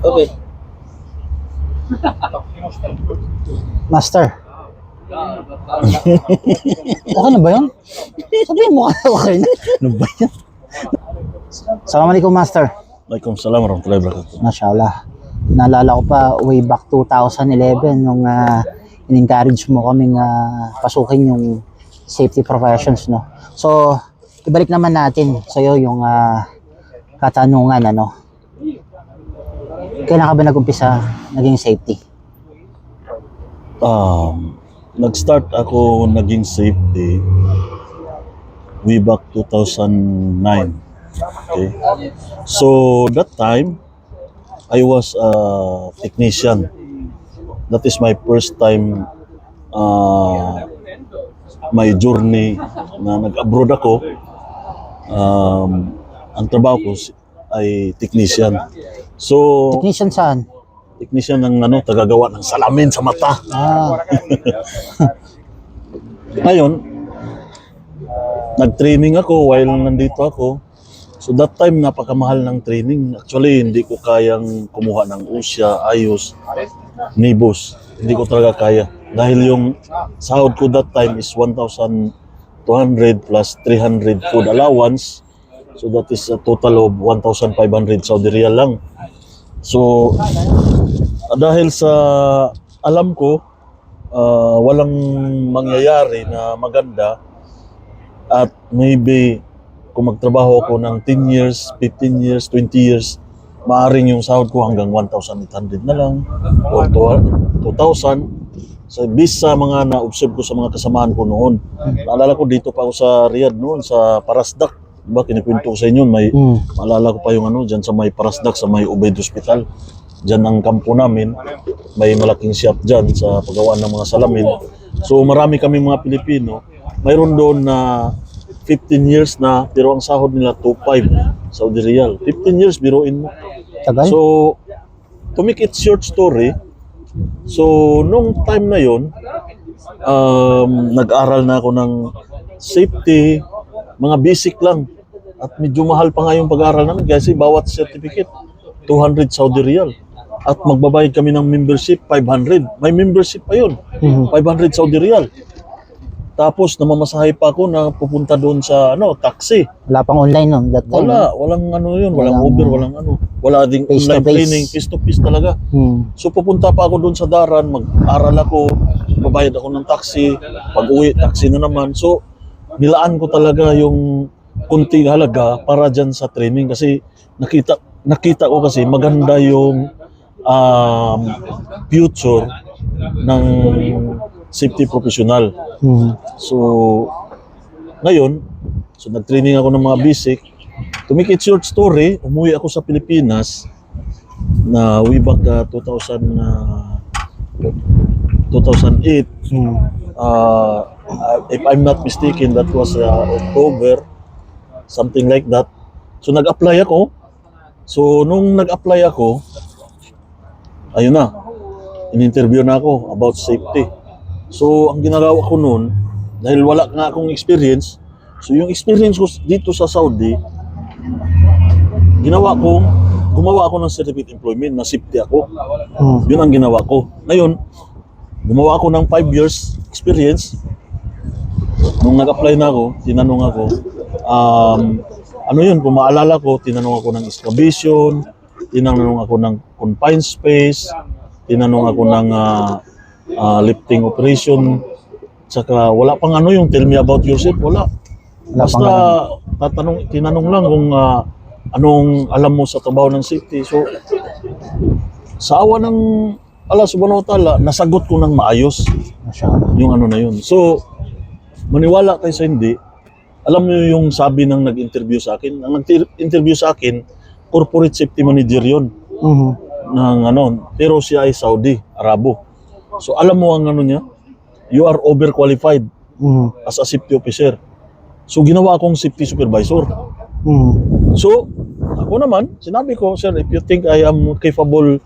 Okay. Master. Okay na ba yun? Sabihin mo ka okay na. Ano ba yan? Assalamualaikum, Master. Waalaikumsalam warahmatullahi wabarakatuh. Mashallah. Naalala ko pa way back 2011 nung in-encourage mo kaming pasukin yung safety professions, no? So, ibalik naman natin sa'yo yung katanungan, ano? Kailan ka ba nag-umpisa naging safety? Nag-start ako naging safety way back 2009. Okay. So that time I was a technician. That is my first time my journey na nag-abroad ako. Ang trabaho ko ay technician. So Technician saan? technician ng tagagawa ng salamin sa mata. Ngayon, nag-training ako while nandito ako. So that time, napakamahal ng training. Actually, hindi ko kayang kumuha ng USYA, ayos, nibos. Hindi ko talaga kaya. Dahil yung sahod ko that time is 1,200 plus 300 food allowance. So that is a total of 1,500 Saudi Riyal lang. So, dahil sa alam ko, walang mangyayari na maganda at maybe kung magtrabaho ako ng 10 years, 15 years, 20 years, maaaring yung sahod ko hanggang 1,800 na lang or 2,000. So, bis sa mga na-observe ko sa mga kasamaan ko noon. Naalala ko dito pa ako sa Riyadh noon, sa Parasdak. Diba, kinikwento ko sa inyo, may maalala ko pa yung dyan sa may Parasdak, sa may Ubaid Hospital. Dyan ang kampo namin, may malaking shop dyan sa paggawaan ng mga salamin. So marami kami mga Pilipino, mayroon doon na 15 years na, pero ang sahod nila 2,500 Saudi Riyal. 15 years, biruin mo. Tagal? So, to make it short story, so nung time na yon, nag-aral na ako ng safety, mga basic lang. At medyo mahal pa nga yung pag-aaral namin kasi bawat certificate, 200 Saudi Riyal. At magbabayad kami ng membership, 500. May membership pa yun, 500 Saudi Riyal. Tapos namamasahe pa ako na pupunta doon sa taxi. Wala pang online nun that time. Walang walang Uber, walang wala ding Face to online face. training, face to face talaga. So pupunta pa ako doon sa Daran, mag-aral ako, babayad ako ng taxi, pag-uwi, taxi na naman. So nilaan ko talaga yung kunting halaga para dyan sa training kasi nakita ko kasi maganda yung future ng safety professional. So ngayon, nag-training ako ng mga basic. To make it short story, umuwi ako sa Pilipinas na way back 2008. If I'm not mistaken, that was October, something like that. So nag-apply ako. So nung nag-apply ako, ayun na, in-interview na ako about safety. So ang ginagawa ko noon, dahil wala nga akong experience, so yung experience ko dito sa Saudi, gumawa ako ng certificate employment na safety ako. Yun ang ginawa ko. Ngayon, gumawa ako ng 5 years experience. Nung nag-apply na ako, tinanong ako, kung maalala ko, tinanong ako ng excavation, tinanong ako ng confined space, tinanong ako ng lifting operation, saka wala pang yung tell me about yourself, wala. Basta tinanong lang kung anong alam mo sa trabaho ng safety. So, sa awa ng Allah subhanahu wa ta'ala, nasagot ko ng maayos yung na yun. So, maniwala kayo sa hindi, alam mo yung sabi ng nag-interview sa akin? Ang nag-interview sa akin, corporate safety manager yun. Pero siya ay Saudi, Arabo. So alam mo ang niya, you are overqualified as a safety officer. So ginawa akong safety supervisor. So ako naman, sinabi ko, sir, if you think I am capable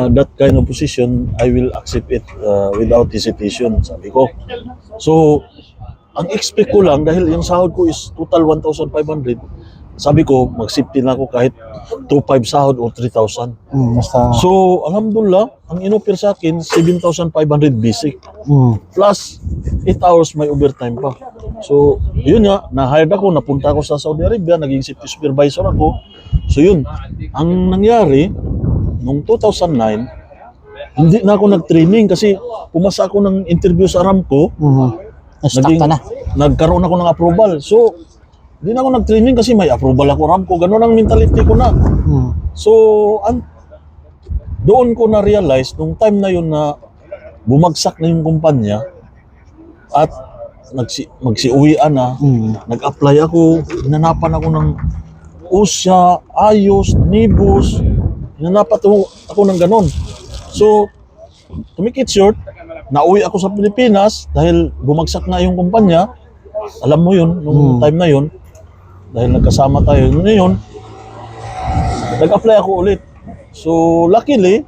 that kind of position, I will accept it without hesitation, sabi ko. So ang expect ko lang, dahil yung sahod ko is total 1,500, sabi ko, mag-safety na ako kahit 2,500 sahod o 3,000. Basta, So, alhamdulillah, ang inoffer sa akin, 7,500 basic. Plus, 8 hours may overtime pa. So, yun nga, na-hired ako, napunta ako sa Saudi Arabia, naging safety supervisor ako. So, yun. Ang nangyari, noong 2009, hindi na ako nag-training kasi pumasa ako ng interview sa Aramco. na-stuck ka na. Nagkaroon ako ng approval. So, hindi na ako nag-training kasi may approval ako Aramco. Ganun ang mentality ko na. So, doon ko na-realize, nung time na yun na bumagsak na yung kumpanya at magsiuwian na, nag-apply ako, hinanapan ako ng USYA, AYOS, NIBUS, hinanapan ako ng ganun. So, to make it short, nauwi ako sa Pilipinas dahil bumagsak na yung kumpanya. Alam mo yun, nung time na yun, dahil nagkasama tayo ngayon, nag-apply ako ulit. So, luckily,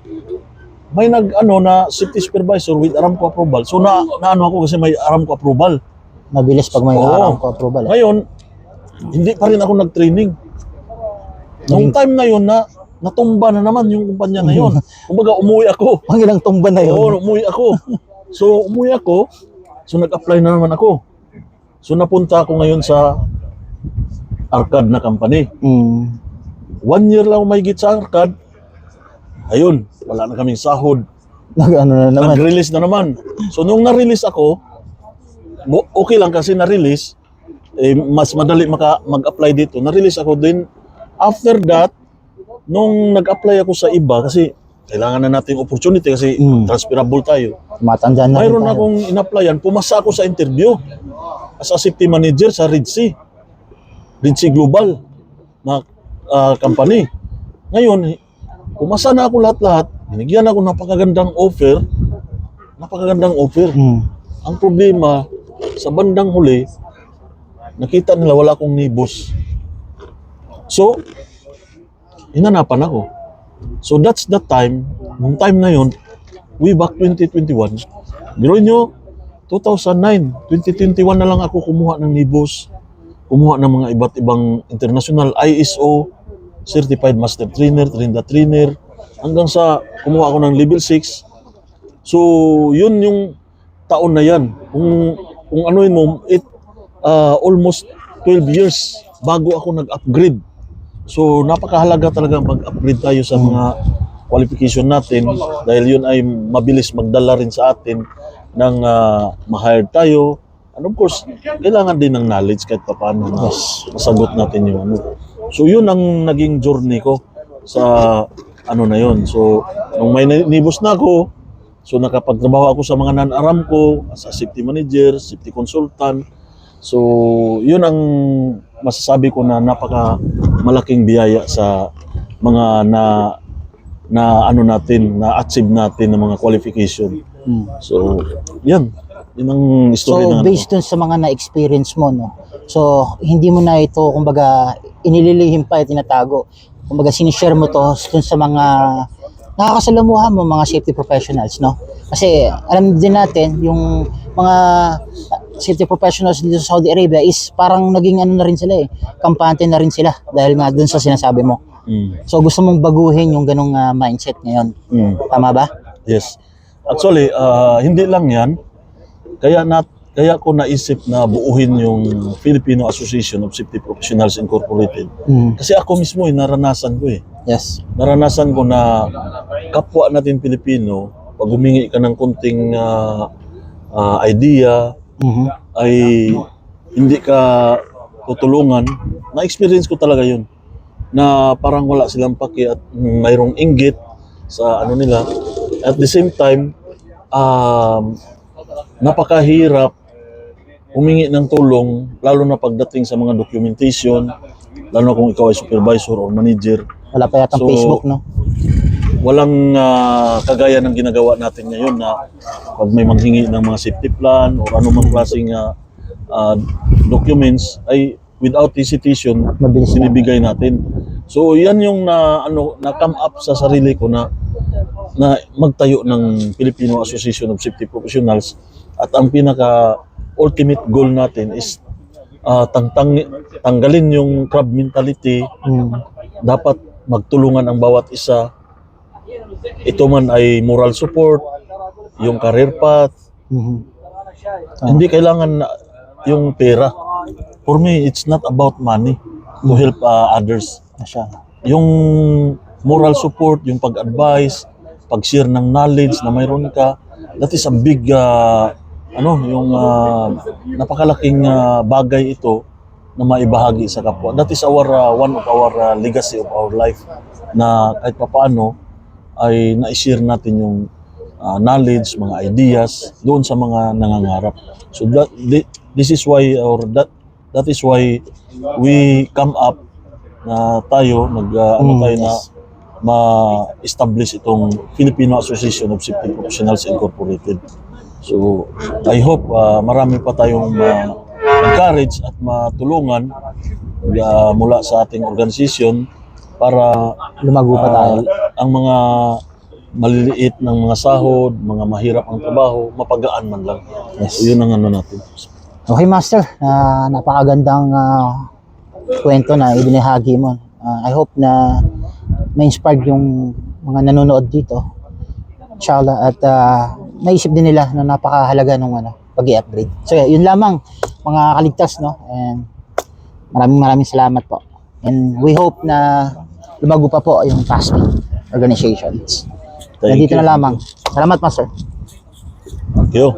may na safety supervisor with Aramco approval. So, naano ako kasi may Aramco approval. Mabilis pag may Oo. Aramco approval. Ngayon, hindi pa rin ako nag-training. Nung time na yun natumba na naman yung kumpanya na yun. Kumbaga, umuwi ako. Ang ilang tumba na yun. Oo, umuwi ako. So, umuwi ako. So, nag-apply na naman ako. So, napunta ako ngayon sa Arcad na company. 1 year lang mahigit sa Arcad. Ayun, wala na kaming sahod. Nag-ano na naman. Nag-release na naman. So, nung na-release ako, okay lang kasi na-release, mas madali mag-apply dito. Na-release ako din. After that, nung nag-apply ako sa iba, kasi kailangan na natin opportunity kasi transferable tayo. Matanda na rin Mayroon tayo. akong in-applyan, pumasa ako sa interview as a safety manager sa Red Sea Global na company. Ngayon, pumasa na ako lahat-lahat, binigyan ako napakagandang offer. Ang problema, sa bandang huli, nakita nila wala akong NIBUS. So, hinanapan ako. So that's the time, nung time na yun, way back 2021, biro nyo, 2009, 2021 na lang ako kumuha ng NIBUS, kumuha ng mga iba't ibang international ISO, Certified Master Trainer, Trainer, hanggang sa kumuha ako ng level 6. So, yun yung taon na yan. Kung anuin mo, almost 12 years bago ako nag-upgrade. So, napakahalaga talaga mag-upgrade tayo sa mga qualification natin dahil yun ay mabilis magdala rin sa atin ng ma-hire tayo. And of course, kailangan din ng knowledge kahit paano na masagot natin yung ano. So, yun ang naging journey ko sa ano na yun. So, nung may NIBUS na ako, so nakapagtrabaho ako sa mga non-Aramco as a safety manager, safety consultant. So, yun ang masasabi ko na napaka malaking biyaya sa mga na ano natin, na achieve natin ng mga qualification. So, yan. Yun ang story So, ng based dun sa mga na-experience mo, no? So, hindi mo na ito, kumbaga, inililihim pa, tinatago. Kumbaga, sinishare mo to dun sa mga nakakasalamuha mo, mga safety professionals, no? Kasi, alam din natin, yung mga safety professionals dito sa Saudi Arabia is parang naging ano na rin sila kampante na rin sila dahil nga dun sa sinasabi mo. So, gusto mong baguhin yung ganong mindset ngayon. Tama ba? Yes. Actually, hindi lang yan. Kaya ko naisip na buuhin yung Filipino Association of Safety Professionals Incorporated. Kasi ako mismo naranasan ko Yes. Naranasan ko na kapwa natin Pilipino, pag humingi ka ng konting idea, ay hindi ka tutulungan. Na-experience ko talaga yun. Na parang wala silang paki at mayroong inggit sa ano nila. At the same time, napakahirap humingi ng tulong, lalo na pagdating sa mga documentation, lalo na kung ikaw ay supervisor or manager. Wala pa yatang So, Facebook, no? Walang kagaya ng ginagawa natin ngayon na pag may manghingi ng mga safety plan or anumang klaseng documents ay without hesitation Mabilis na. binibigay natin. So yan yung na come up sa sarili ko na magtayo ng Filipino Association of Safety Professionals at ang pinaka ultimate goal natin is tanggalin yung crab mentality. Dapat magtulungan ang bawat isa. Ito man ay moral support, yung career path. Hindi kailangan yung pera. For me, it's not about money to help others. Yung moral support, yung pag-advise, pag-share ng knowledge na mayroon ka, that is a big napakalaking bagay ito na maibahagi sa kapwa. That is one of our legacy of our life, na kahit papaano ay na-share natin yung knowledge, mga ideas doon sa mga nangangarap. So this is why, or that is why we come up na tayo tayo na ma-establish itong Filipino Association of Safety Professionals Incorporated. So I hope marami pa tayong encourage at matulungan mula sa ating organisasyon para Lumago pa tayo. Ang mga maliliit ng mga sahod, mga mahirap ang trabaho, mapagaan man lang. Yes. So, yun ang ano natin. Okay, Master. Napakagandang kwento na ibinahagi mo. I hope na ma-inspired yung mga nanonood dito. Inshallah. At naisip din nila na napakahalaga ng pag-i-upgrade. So, yun lamang mga kaligtas, no? And maraming salamat po. And we hope na lumago pa po yung PASPI organizations. Nandito na lamang. Salamat, Master. Thank you.